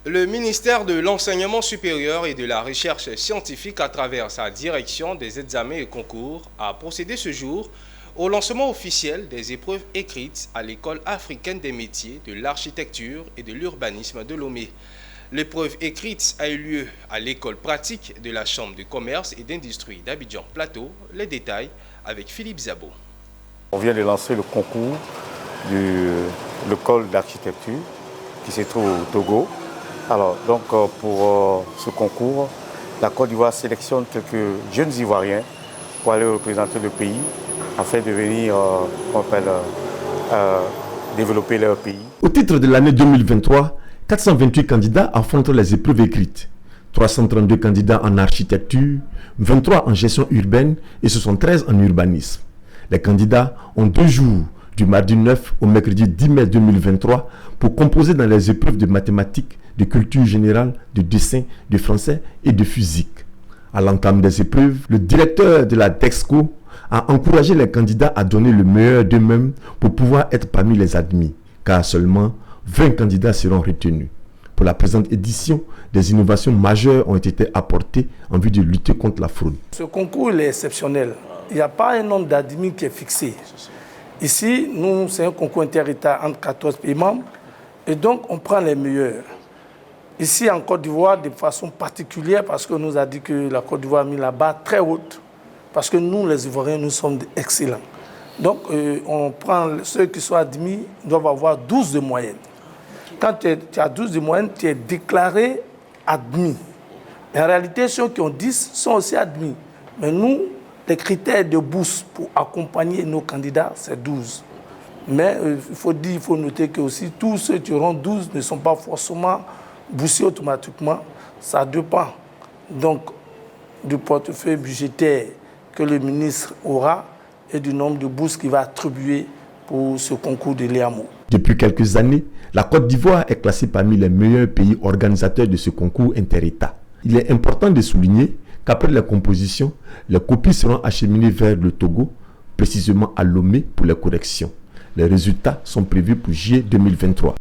Le ministère de l'Enseignement supérieur et de la Recherche scientifique, à travers sa direction des examens et concours, a procédé ce jour au lancement officiel des épreuves écrites à l'École africaine des métiers de l'architecture et de l'urbanisme de Lomé. L'épreuve écrite a eu lieu à l'école pratique de la Chambre de commerce et d'industrie d'Abidjan Plateau. Les détails avec Philippe Zabo. On vient de lancer le concours de l'école d'architecture qui se trouve au Togo. Alors, donc, pour ce concours, la Côte d'Ivoire sélectionne quelques jeunes Ivoiriens pour aller représenter le pays afin de venir développer leur pays. Au titre de l'année 2023, 428 candidats affrontent les épreuves écrites. 332 candidats en architecture, 23 en gestion urbaine et 73 en urbanisme. Les candidats ont 2 jours, du mardi 9 au mercredi 10 mai 2023, pour composer dans les épreuves de mathématiques, de culture générale, de dessin, de français et de physique. À l'entame des épreuves, le directeur de la DEXCO a encouragé les candidats à donner le meilleur d'eux-mêmes pour pouvoir être parmi les admis, car seulement 20 candidats seront retenus. Pour la présente édition, des innovations majeures ont été apportées en vue de lutter contre la fraude. Ce concours est exceptionnel. Il n'y a pas un nombre d'admis qui est fixé. Ici, nous, c'est un concours inter-État entre 14 pays membres et donc on prend les meilleurs. Ici, en Côte d'Ivoire, de façon particulière, parce qu'on nous a dit que la Côte d'Ivoire a mis la barre très haute, parce que nous, les Ivoiriens, nous sommes excellents. Donc, on prend ceux qui sont admis, doivent avoir 12 de moyenne. Quand tu as 12 de moyenne, tu es déclaré admis. Mais en réalité, ceux qui ont 10 sont aussi admis. Mais nous, les critères de bourse pour accompagner nos candidats, c'est 12. Mais il faut noter que aussi tous ceux qui auront 12 ne sont pas forcément boursiers automatiquement. Ça dépend donc du portefeuille budgétaire que le ministre aura et du nombre de bourses qu'il va attribuer pour ce concours de l'EAMO. Depuis quelques années, la Côte d'Ivoire est classée parmi les meilleurs pays organisateurs de ce concours inter-État. Il est important de souligner qu'après la composition, les copies seront acheminées vers le Togo, précisément à Lomé pour les corrections. Les résultats sont prévus pour juillet 2023.